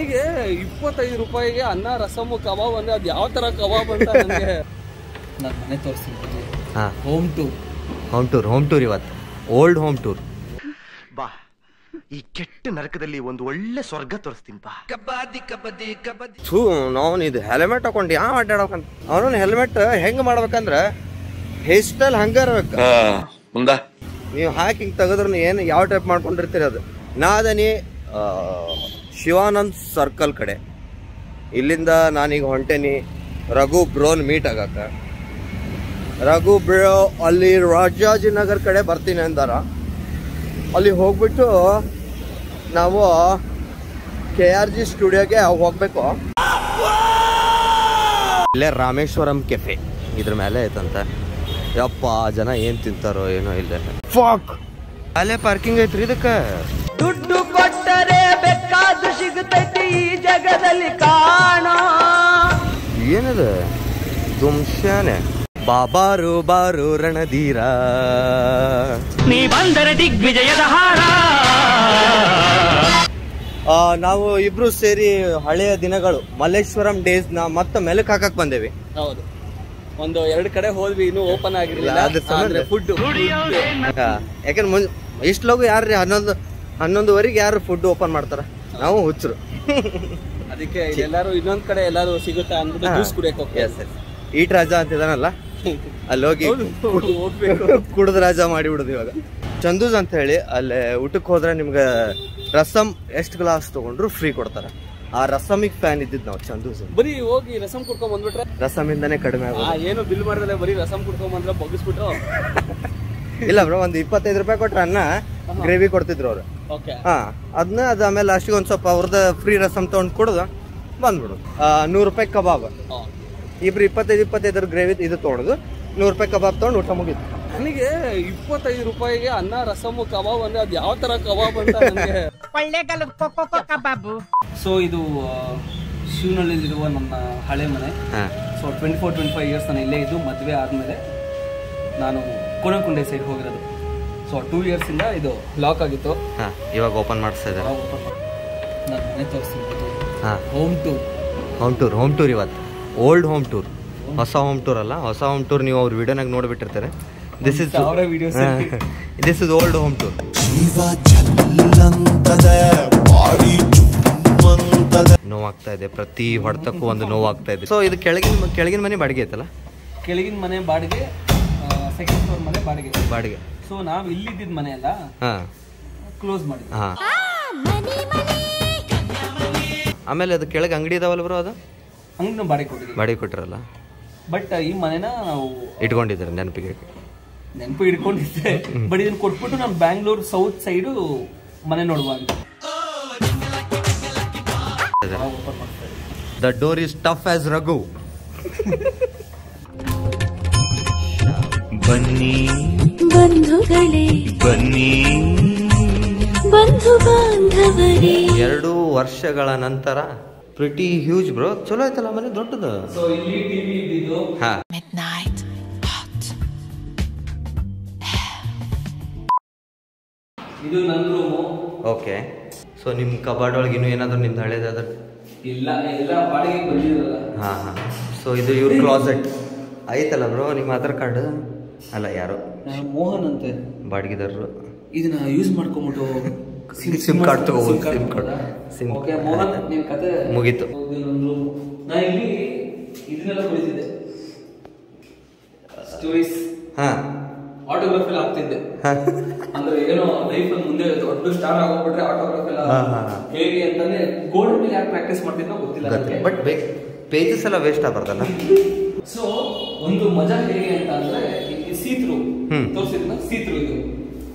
ನನಗೆ 25 ರೂಪಾಯಿಗೆ ಅನ್ನ ರಸಮ್ ಕಬಾಬ್ ಅಂದ್ರೆ ಅದು ಯಾವ ತರ ಕಬಾಬ್ ಅಂತ ನನಗೆ ನಾನು ಮನೆ ತೋರಿಸ್ತೀನಿ. ಹೋಮ್ ಟೂರ್ ಇವತ್ತು ಓಲ್ಡ್ ಹೋಮ್ ಟೂರ್. ಬಾ ಈ ಕೆಟ್ಟ ನರಕದಲ್ಲಿ ಒಂದು ಒಳ್ಳೆ ಸ್ವರ್ಗ ತೋರಿಸ್ತೀನಿ ಬಾ. ನಾವು ಇದು ಹೆಲ್ಮೆಟ್ ಹಾಕೊಂಡು ಯಾವ ಅಡ್ಡಾಡಬೇಕಂತ ಅವನು ಹೆಲ್ಮೆಟ್ ಹೆಂಗ್ ಮಾಡ್ಬೇಕಂದ್ರ ಹೇರ್ ಸ್ಟೈಲ್ ಹಂಗ ಇರ್ಬೇಕು. ನೀವು ಹಾಕಿ ಹಿಂಗೆ ತೆಗೆದ್ರು ಏನು ಯಾವ ಟೈಪ್ ಮಾಡ್ಕೊಂಡಿರ್ತೀರಿ ಅದು. ನಾದನಿ ಶಿವಾನಂದ್ ಸರ್ಕಲ್ ಕಡೆ ಇಲ್ಲಿಂದ ನಾನೀಗ ಹೊಂಟೇನಿ ರಘು ಬ್ರೋನ್ ಮೀಟ್ ಆಗಕ್ಕ. ರಘು ಬ್ರೋ ಅಲ್ಲಿ ರಾಜಾಜಿನಗರ್ ಕಡೆ ಬರ್ತೀನಿ ಅಂದಾರ. ಅಲ್ಲಿ ಹೋಗ್ಬಿಟ್ಟು ನಾವು KRG ಸ್ಟುಡಿಯೋಗೆ ಹೋಗ್ಬೇಕು. ಇಲ್ಲೇ ರಾಮೇಶ್ವರಂ ಕೆಫೆ ಇದ್ರ ಮೇಲೆ ಐತಂತ. ಯಪ್ಪ ಜನ ಏನ್ ತಿಂತಾರೋ ಏನೋ ಇಲ್ಲ. ಫಾಕ್ ಅಲ್ಲೇ ಪಾರ್ಕಿಂಗ್ ಐತ್ರಿ ಇದಕ್ಕೆ. ದುಡ್ಡು ಕೊಟ್ಟರೆ ಬೇಕಾದ್ರೂ ಸಿಗುತ್ತೈತಿ ಈ ಜಗದಲ್ಲಿ ಕಾಣೋ. ಏನದ ದುಮ್ಶ್ಯಾನೆ ಬಾಬಾರು ಬಾರು ರಣಧೀರ ನೀ ಬಂದರೆ ದಿಗ್ವಿಜಯದ ಹಾರ. ನಾವು ಇಬ್ರು ಸೇರಿ ಹಳೆಯ ದಿನಗಳು ಮಲ್ಲೇಶ್ವರಂ ಡೇಸ್ ನ ಮತ್ತೆ ಮೆಲಕ್ ಹಾಕಕ್ ಬಂದೇವಿ. ಹೌದು, ಒಂದು 2 ಕಡೆ ಹೋದ್ವಿ, ಇನ್ನೂ ಓಪನ್ ಆಗಿರ್ಲಿಲ್ಲ. ಫುಡ್ ಯಾಕಂದ್ರೆ ಇಷ್ಟು ಲಗು ಯಾರ್ರಿ 11:30 ಯಾರು ಫುಡ್ ಓಪನ್ ಮಾಡ್ತಾರ? ನಾವು ಹುಚ್ಚರು. ಅದಕ್ಕೆ ಎಲ್ಲಾರು ಇನ್ನೊಂದ್ ಕಡೆ ಎಲ್ಲಾರು ಸಿಗುತ್ತಾ ಅಂದ್ಬಿಟ್ಟು ಜ್ಯೂಸ್ ಕುಡಿಯಕ್ ಹೋಗ್ತಾರೆ. ಈಟ್ ರಾಜ ಅಂತಿದಾನಲ್ಲ, ಅಲ್ಲಿ ಹೋಗಿ ಕುಡ್ದ ರಾಜ ಮಾಡಿ ಬಿಡುದು. ಇವಾಗ ಚಂದೂಸ್ ಅಂತ ಹೇಳಿ ಅಲ್ಲೇ ಊಟಕ್ಕೆ ಹೋದ್ರೆ ನಿಮ್ಗೆ ರಸಮ್ ಎಷ್ಟು ಗ್ಲಾಸ್ ತಗೊಂಡ್ರು ಫ್ರೀ ಕೊಡ್ತಾರ. ಆ ರಸಮಿಗ್ ಫ್ಯಾನ್ ಇದ್ದಿದ್ ನಾವು ಚಂದೂಸ್. ಬರೀ ಹೋಗಿ ರಸಮ್ ಕುಡ್ಕೊಂಡ್ ಬಂದ್ಬಿಟ್ರೆ ರಸಮಿಂದಾನೇ ಕಡಿಮೆ ಆಗ. ಏನು ಬಿಲ್ ಮಾಡಿದ್ರೆ ಬರೀ ರಸಮ್ ಕುಡ್ಕೊಂಡ್ ಬಂದ್ರೆ ಬಗ್ಗಿಸ್ಬಿಟ್ರು. ಇಲ್ಲ ಬ್ರೋ, ಒಂದು 25 ರೂಪಾಯಿ ಕೊಟ್ರೆ ಅನ್ನ ಗ್ರೇವಿ ಕೊಡ್ತಿದ್ರು ಅವ್ರು. ಅದನ್ನ ಅದು ಆಮೇಲೆ ಲಾಸ್ಟಿಗೆ ಒಂದ್ ಸ್ವಲ್ಪ ಅವ್ರದ್ದು ಫ್ರೀ ರಸಮ್ ತಗೊಂಡ್ ಕುಡ್ದು ಬಂದ್ಬಿಡು. 100 ರೂಪಾಯಿ ಕಬಾಬ್. ಇಬ್ರು 25 ಗ್ರೇವಿ ಇದು ತೊಗೊಳೋದು. 100 ರೂಪಾಯಿ ಕಬಾಬ್ ತಗೊಂಡು ಊಟ ಮುಗಿತು. ನನಗೆ 25 ರೂಪಾಯಿಗೆ ಅನ್ನ ರಸಮ್ ಕಬಾಬ್ ಅಂದ್ರೆ ಅದು ಯಾವ ತರ ಕಬಾಬ್ ಅಂತ ನನಗೆ ಸೊ ಇದು ಶಿವನಹಳ್ಳಿಲಿರುವ ನನ್ನ ಹಳೆ ಮನೆ. ಸೊ 24-25 ಇಯರ್ಸ್ ನಾನು ಇಲ್ಲೇ ಇದ್ದು ಮದುವೆ ಆದ್ಮೇಲೆ ನಾನು ಕೋಣಕೊಂಡೆ ಸೈಡ್ ಹೋಗಿರೋದು. ಸೊ 2 ಇಯರ್ಸ್ ಇಂದ ಇದು ಲಾಕ್ ಆಗಿತ್ತು. ಇವಾಗ ಓಪನ್ ಮಾಡಿಸ್ತಾ ಇದ್ದಾರೆ. ನಾನು ಮನೆ ತೋರಿಸ್ತೀನಿ. ಹೋಮ್ ಟೂರ್ ಇವತ್ತು ಓಲ್ಡ್ ಹೋಮ್ ಟೂರ್, ಹೊಸ ಹೋಮ್ ಟೂರ್ ಅಲ್ಲ. ಹೊಸ ಹೋಮ್ ಟೂರ್ ನೀವು ಅವ್ರ ವಿಡಿಯೋನಾಗ ನೋಡ್ಬಿಟ್ಟಿರ್ತಾರೆ. This is old home tour. ನೋವಾಗ್ತಾ ಇದೆ, ಪ್ರತಿ ಹೊಡೆತಕ್ಕೂ ಒಂದು ನೋವಾಗ್ತಾ ಇದೆ. ಸೊ ಇದು ಕೆಳಗಿನ ಮನೆ ಬಾಡಿಗೆ ಐತಲ್ಲ? ಕೆಳಗಿನ ಮನೆ ಬಾಡಿಗೆ, ಸೆಕೆಂಡ್ ಫ್ಲೋರ್ ಮನೆ ಬಾಡಿಗೆ. ಸೊ ನಾವ್ ಇಲ್ಲಿದ್ದ ಮನೆ ಅಲ್ಲ, ಕ್ಲೋಸ್ ಮಾಡಿ. ಆಮೇಲೆ ಅದು ಕೆಳಗೆ ಅಂಗಡಿ ಇದಾವಲ್ಲ ಬ್ರೋ, ಅದು ಅಂಗಡಿ ನಾವು ಬಾಡಿಗೆ ಕೊಟ್ಟಿರಲ್ಲ. ಬಟ್ ಈ ಮನೆನ ನಾವು ಇಟ್ಕೊಂಡಿದ್ದಾರೆ ನೆನಪು ಇಟ್ಕೊಂಡಿದ್ದೆ. ಬಟ್ ಇದನ್ನ ಕೊಟ್ಬಿಟ್ಟು ನಾನು ಬ್ಯಾಂಗ್ಳೂರ್ ಸೌತ್ ಸೈಡು ಮನೆ ನೋಡುವಾಗ the door is tough as Raghu. ಬನ್ನಿ ಬಂಧುಗಳೇ, ಬನ್ನಿ ಬಂಧು ಬಾಂಧವರೇ. 2 ವರ್ಷಗಳ ನಂತರ ಪ್ರಿಟಿ ಹ್ಯೂಜ್ ಬ್ರೋ. ಚಲೋ ಆಯ್ತಲ್ಲ ಮನೆ, ದೊಡ್ಡದು. ಸೊ ಇಲ್ಲಿ ಟಿವಿ ಇದ್ದಿದ್ದು. Midnight hot. ಇದು ನನ್ನ ರೂಮು. ಓಕೆ. ಸೊ ನಿಮ್ಮ ಕಬಾರ್ಡ್ ಒಳಗೆ ಇನ್ನೂ ಏನಾದರೂ ನಿಮ್ದು ಹಳೇದಾದ? ಇಲ್ಲ, ಎಲ್ಲ ಬಾಡಿಗೆ ಬಂದಿರಲ್ಲ. ಸೊ ಇದು ಇವ್ರ ಕ್ಲಾಸೆಟ್ ಐತಲ್ಲ ಬ್ರೋ. ನಿಮ್ಮ ಆಧಾರ್ ಕಾರ್ಡ್ ಅಲ್ಲ, ಯಾರು ಮೋಹನ್ ಅಂತೆ ಬಾಡಿಗೆದಾರರು ಇದನ್ನ ಯೂಸ್ ಮಾಡ್ಕೊಂಬಿಟ್ಟು ಸಿಮ್ ಕಾರ್ಡ್ ತಗೋಬೋದು. ಸಿಮ್ ಮೋಹನ್ ನಿನ್ ಕತೆ ಮುಗೀತು. ನಾ ಇಲ್ಲಿ ಇದನ್ನೆಲ್ಲ ಬರೀತಿದ್ದೆ, ಸ್ಟೋರೀಸ್, ಆಟೋಗ್ರಾಫ್ ಎಲ್ಲ ಆಗ್ತಿದ್ದೆ. ಅಂದ್ರೆ ಏನೋ ಲೈಫ್ ಅಲ್ಲಿ ಮುಂದೆ ದೊಡ್ಡ ಸ್ಟಾರ್ ಆಗೋಗ್ಬಿಟ್ರೆ ಆಟೋಗ್ರಾಫ್ ಎಲ್ಲ ಹೇಗೆ ಅಂತಾನೆ ಗೋಲ್ಡ್ ಮೇಲೆ ಯಾಕೆ ಪ್ರಾಕ್ಟೀಸ್ ಮಾಡ್ತಿದ್ನೋ ಗೊತ್ತಿಲ್ಲ. ಬಟ್ ಪೇಜಸ್ ಎಲ್ಲ ವೇಸ್ಟ್ ಆಗ್ಬಾರ್ದಲ್ಲ. ಸೊ ಒಂದು ಮಜಾ ಹೇಗೆ ಅಂತ ಅಂದ್ರೆ ಸೀತ್ರು ತೋರಿಸಿದ್ನ, ಸೀತ್ರು ಇದು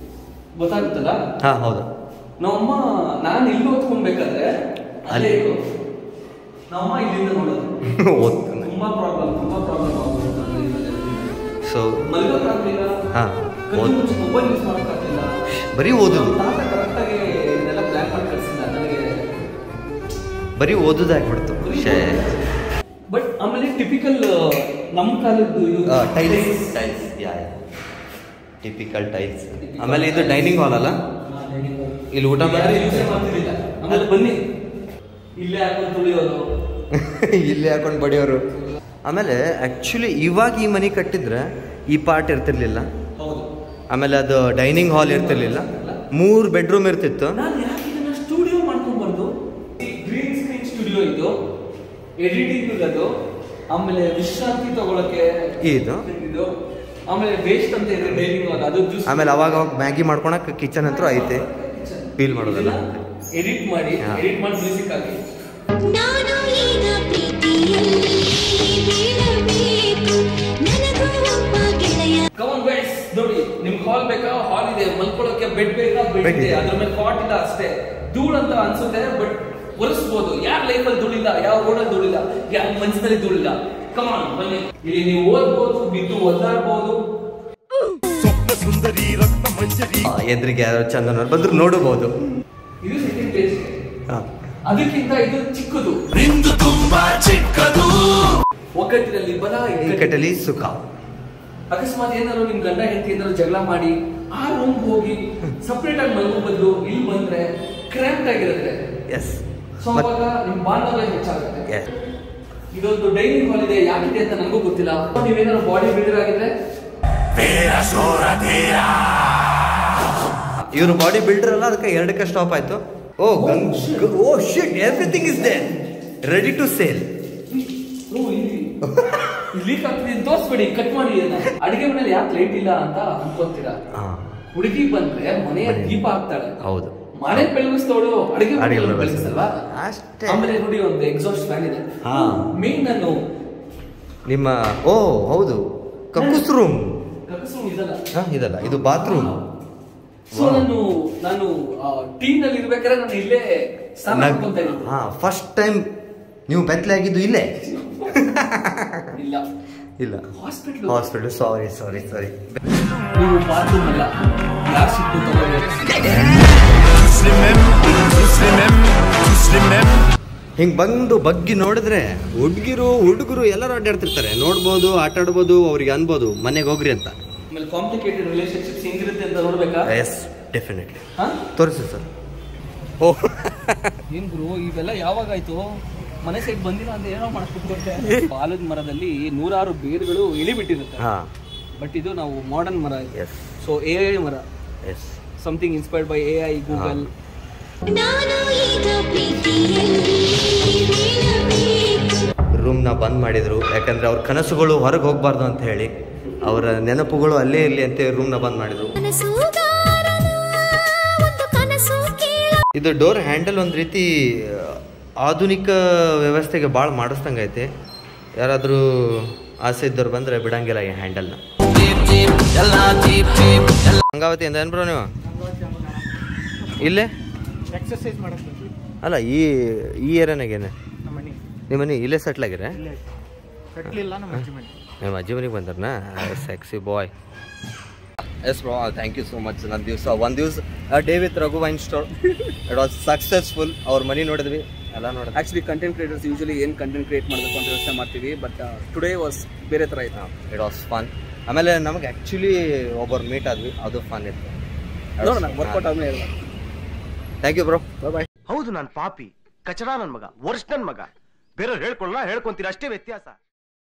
ಗೊತ್ತಾಗುತ್ತಲ್ಲ. ಹೌದು. ನಮ್ಮಮ್ಮ ನಾನು ಇಲ್ಲಿ ಓದ್ಕೊಬೇಕಾದ್ರೆ ಅಲ್ಲೇ ಇರು, ನಮ್ಮಮ್ಮ ಇಲ್ಲಿಂದ ನೋಡೋದು. ತುಂಬಾ ಪ್ರಾಬ್ಲಮ್ ಸೊ ಮಲ್ಗೋಕ್ಕಾಗ್ಲಿಲ್ಲ, ಮೊಬೈಲ್ ಯೂಸ್ ಮಾಡೋಕ್ಕಾಗ್ಲಿಲ್ಲ, ಬರೀ ಓದೋದು. ಕರೆಕ್ಟಾಗಿ ಇದೆಲ್ಲ ಪ್ಲಾನ್ ಮಾಡಿ ಕಳಿಸಿಲ್ಲ ನನಗೆ, ಬರೀ ಓದೋದು ಆಗ್ಬಿಡ್ತು. ಬಟ್ ಆಮೇಲೆ ಟಿಪಿಕಲ್ ನಮ್ಮ ಕಾಲದ್ದು ಟೈಲ್ಸ್. Typical tiles. ಆಮೇಲೆ ಇದು ಡೈನಿಂಗ್ ಹಾಲ್ ಅಲ್ಲ, ಇಲ್ಲಿ ಊಟ ಮಾಡಿ. ಆಮೇಲೆ ಬನ್ನಿ ಇಲ್ಲೇ ಹಾಕೊಂಡು ತುಳಿಯೋದು ಇಲ್ಲಿ ಹಾಕೊಂಡು ಬಡಿಯೋರು. ಆಮೇಲೆ ಆ್ಯಕ್ಚುಲಿ ಇವಾಗ ಈ ಮನೆ ಕಟ್ಟಿದ್ರೆ ಈ ಪಾರ್ಟ್ ಇರ್ತಿರ್ಲಿಲ್ಲ. ಹೌದು. ಆಮೇಲೆ ಅದು ಡೈನಿಂಗ್ ಹಾಲ್ ಇರ್ತಿರ್ಲಿಲ್ಲ, 3 ಬೆಡ್ರೂಮ್ ಇರ್ತಿತ್ತು. ನಾನು ಯಾಕೆ ಇದನ್ನ ಸ್ಟುಡಿಯೋ ಮಾಡ್ಕೊಂಡ್ಬಾರ್ದು? ಗ್ರೀನ್ ಸ್ಕ್ರೀನ್ ಸ್ಟುಡಿಯೋ ಇದು, ಎಡಿಟಿಂಗ್ ಇರೋದು, ಆಮೇಲೆ ವಿಶ್ರಾಂತಿ ತಗೊಳಕ್ಕೆ ಇದು, ಆಮೇಲೆ ವೇಸ್ಟ್ ಅಂತ ಇದೆ ಡೈನಿಂಗ್ ಹಾಲ್, ಅದು ಆಮೇಲೆ ಅವಾಗ ಮ್ಯಾಗಿ ಮಾಡ್ಕೊಳಕ್ ಕಿಚನ್ ಅಂತೂ ಐತೆ, ಫೀಲ್ ಮಾಡೋದಲ್ಲ. ಎಡಿಟ್ ಮಾಡಿ ಮ್ಯೂಸಿಕ್ ಆಗಿ ನಾನು ಈಗ ಪ್ರೀತಿಯಲ್ಲಿ ಬೀಳಬೇಕು ನನಗೂ ಒಬ್ಬ ಗೆಳೆಯ. ಕಮಾನ್ ಗೈಸ್, ನೋಡಿ ನಿಮ್ಗೆ ಹಾಲ್ ಬೇಕಾ? ಹಾಲ್ ಇದೆ. ಮಲ್ಕೊಳ್ಳೋಕೆ ಬೆಡ್ ಬೇಕಾ? ಬೆಡ್ ಇದೆ. ಅದ್ರ ಮೇಲೆ ಕಾಟ್ ಇಲ್ಲ ಅಷ್ಟೇ. ಧೂಳ್ ಅಂತ ಅನ್ಸುತ್ತೆ, ಬಟ್ ಒರೆಸ್ಬೋದು. ಯಾರ ಲೈಫಲ್ಲಿ ಧೂಳಿಲ್ಲ, ಯಾವ ರೋಡಲ್ಲಿ ಧೂಳಿಲ್ಲ, ಯಾವ ಮನಸ್ಸಿನಲ್ಲಿ ಧೂಳಿಲ್ಲ. ಕಮಾನ್ ಬನ್ನಿ, ಇಲ್ಲಿ ನೀವು ಓದ್ಬೋದು, ಬಿದ್ದು ಒದ್ದಾಡ್ಬೋದು. ಎದುರಿಗೆ ಯಾರು ಚಂದನ ಬಂದ್ರು ನೋಡಬಹುದು. ಇದು ಸೆಕೆಂಡ್ ಪೇಜ್. ಅದಕ್ಕಿಂತ ಇದು ಚಿಕ್ಕದು, ತುಂಬಾ ಚಿಕ್ಕದು. ಒಗ್ಗಟ್ಟಿನಲ್ಲಿ ಬಲ, ಇಕ್ಕಟ್ಟಲ್ಲಿ ಸುಖ. ಅಕಸ್ಮಾತ್ ಏನಾದ್ರು ನಿಮ್ ಗಂಡ ಹೆಂಡತಿ ಏನಾದ್ರು ಜಗಳ ಮಾಡಿ ಆ ರೂಮ್ ಹೋಗಿ ಸಪ್ರೇಟ್ ಆಗಿ ಮಲ್ಗೋ ಬದಲು ಇಲ್ಲಿ ಬಂದ್ರೆ ಕ್ರ್ಯಾಂಪ್ ಆಗಿರುತ್ತೆ. ಎಸ್. ಸೊ ಅವಾಗ ನಿಮ್ ಬಾಂಧವ್ಯ ಹೆಚ್ಚಾಗುತ್ತೆ. ಇದೊಂದು ಡೈನಿಂಗ್ ಹಾಲ್ ಇದೆ, ಯಾಕಿದೆ ಅಂತ ನನಗೂ ಗೊತ್ತಿಲ್ಲ. ನೀವೇನಾದ್ರು ಬಾಡಿ ಬಿಲ್ಡರ್ ಆಗಿದ್ರೆ, ಇವರು ಬಾಡಿ ಬಿಲ್ಡರ್ ಅಲ್ಲ, ಅದಕ್ಕೆ 2ಕ್ಕೆ ಸ್ಟಾಪ್ ಆಯ್ತು. Oh shit, everything is there ready to sale. Leak ಆಗ್ತಿದೆ ತೋರಿಸ್ಬೇಡಿ, ಕಟ್ ಮಾಡಿ. ಅಡಿಗೆ ಮನೇಲಿ ಯಾಕೆ ಲೈಟ್ ಇಲ್ಲ ಅಂತ ಅನ್ಕೊಂತೀರಾ? ಹುಡುಗಿ ಬಂದ್ರೆ ಮನೆಯ ದೀಪ ಹಾಕ್ತಾಳೆ. ಹೌದು, ಮನೆ ಬೆಳಗಿಸ್ತೋಳು, ಅಡಿಗೆ ಬೆಳಗಿಸಲ್ವಾ ಅಷ್ಟೇ. ಆಮೇಲೆ ನೋಡಿ ಒಂದು ಎಕ್ಸಾಸ್ಟ್ ಫ್ಯಾನ್ ಇದೆ. ಮೇನ್ ನಾನು ನಿಮ್ಮ ಹೌದು, ಕಕ್ಕುಸ್ ರೂಮ್ ಇದಲ್ಲ, ಇದು ಬಾತ್ರೂಮ್. ಸೊ ನಾನು ಟೀಮ್ ನಲ್ಲಿ ಇರ್ಬೇಕಾದ್ರೆ ನಾನು ಇಲ್ಲೇ ಸ್ನಾನ ಮಾಡ್ಕೊಂತ ಇದ್ದೀನಿ. ಫಸ್ಟ್ ಟೈಮ್ ನೀವು ಬೆತ್ತಲೆ ಆಗಿದ್ದು ಇಲ್ಲೇ? ಇಲ್ಲ, ಹಾಸ್ಪಿಟಲ್. ಸಾರಿ. ನೀವು ಬಾತ್ರೂಮ್ ಅಲ್ಲ, ಗ್ಲಾಸ್ ಇಟ್ಟು ತಗೋಬೇಕು. ಹಿಂಗ್ ಬಂದು ಬಗ್ಗಿ ನೋಡಿದ್ರೆ ಹುಡುಗರು ಎಲ್ಲರೂ ಅಡ್ಡಾಡ್ತಿರ್ತಾರೆ. ನೋಡ್ಬೋದು, ಆಟ ಆಡ್ಬೋದು, ಅವ್ರಿಗೆ ಅನ್ಬೋದು ಮನೆಗೆ ಹೋಗ್ರಿ ಅಂತ. ಆಮೇಲೆ ಕಾಂಪ್ಲಿಕೇಟೆಡ್ ರಿಲೇಶನ್ಶಿಪ್ಸ್ ಹೆಂಗಿರುತ್ತೆ ಅಂತ ನೋಡ್ಬೇಕಾ? ಎಸ್, ಡೆಫಿನೆಟ್ಲಿ ತೋರಿಸಿ ಸರ್. ಏನ್ ಗುರು ಇವೆಲ್ಲ ಯಾವಾಗಾಯ್ತು? ಮನೆ ಸೈಡ್ ಬಂದಿಲ್ಲ ಅಂದ್ರೆ ಏನೋ ಮಾಡ್ಕೊಡ್ತೆ. ಆಲದ ಮರದಲ್ಲಿ 100 ಬೇರುಗಳು ಇಳಿಬಿಟ್ಟಿರುತ್ತೆ. ಬಟ್ ಇದು ನಾವು ಮಾಡರ್ನ್ ಮರ. ಸೊ AI ಮರ. Something inspired by AI, Google. ರೂಮ್ನ ಬಂದ್ ಮಾಡಿದ್ರು, ಯಾಕಂದ್ರೆ ಅವ್ರ ಕನಸುಗಳು ಹೊರಗೆ ಹೋಗ್ಬಾರ್ದು ಅಂತ ಹೇಳಿ, ಅವರ ನೆನಪುಗಳು ಅಲ್ಲೇ ಇರ್ಲಿ ಅಂತ ರೂಮ್ನ ಬಂದ್ ಮಾಡಿದ್ರು. ಇದು ಡೋರ್ ಹ್ಯಾಂಡಲ್ ಒಂದ್ ರೀತಿ ಆಧುನಿಕ ವ್ಯವಸ್ಥೆಗೆ ಭಾಳ ಮಾಡಿಸ್ದಂಗೈತೆ. ಯಾರಾದರೂ ಆಸೆ ಇದ್ದವ್ರು ಬಂದರೆ ಬಿಡಂಗಿಲ್ಲ ಈ ಹ್ಯಾಂಡಲ್ನ. ಗಂಗಾವತಿ ಅಂತ ಏನು ಬ್ರೋ ನೀವು? ಇಲ್ಲೇ ಎಕ್ಸರ್ಸೈಸ್ ಮಾಡಕ್ಕೆ ಅಲ್ಲ, ಈ ಏರಿಯಾನಾಗೇನೆ ನಿಮ್ಮ ಮನೆ ಇಲ್ಲೇ ಸೆಟ್ಲ್ ಆಗಿರ? ನಿಮ್ಮ ಅಜ್ಜಿ ಮನೆಗೆ ಬಂದ್ರನಾ? Sexy boy. Yes bro, thank you so much. ಒಂದು ದಿವಸ day with Raghu wine store, it was successful. ಅವ್ರ ಮನೆ ನೋಡಿದ್ವಿ, ಎಲ್ಲ ನೋಡಿದ್ವಿ. ಆ್ಯಕ್ಚುಲಿ ಕಂಟೆಂಟ್ ಕ್ರಿಯೇಟರ್ಸ್ ಯೂಶಲಿ ಏನು ಕಂಟೆಂಟ್ ಕ್ರಿಯೇಟ್ ಮಾಡಬೇಕು ಅಂತ ಯೋಚನೆ ಮಾಡ್ತೀವಿ, ಬಟ್ ಟುಡೇ ವಾಸ್ ಬೇರೆ ಥರ ಇತ್ತು. It was fun. ಆಮೇಲೆ ನಮಗೆ ಆ್ಯಕ್ಚುಲಿ ಒಬ್ಬರು ಮೀಟ್ ಆದ್ವಿ, ಅದು ಫನ್ ಇತ್ತು. ನೋಡೋಣ, ವರ್ಕೌಟ್ ಆದ್ಮೇಲೆ ಹೇಳೋಣ. ಥ್ಯಾಂಕ್ ಯು ಬ್ರೋ, ಬಾಯ್. ಹೌದು, ನಾನು ಪಾಪಿ, ಕಚಡ ನನ್ನ ಮಗ, ವರ್ಷ ನನ್ನ ಮಗ. ಬೇರೆಯವ್ರು ಹೇಳ್ಕೊಳ್ಳ ಹೇಳ್ಕೊಂತೀರ, ಅಷ್ಟೇ ವ್ಯತ್ಯಾಸ.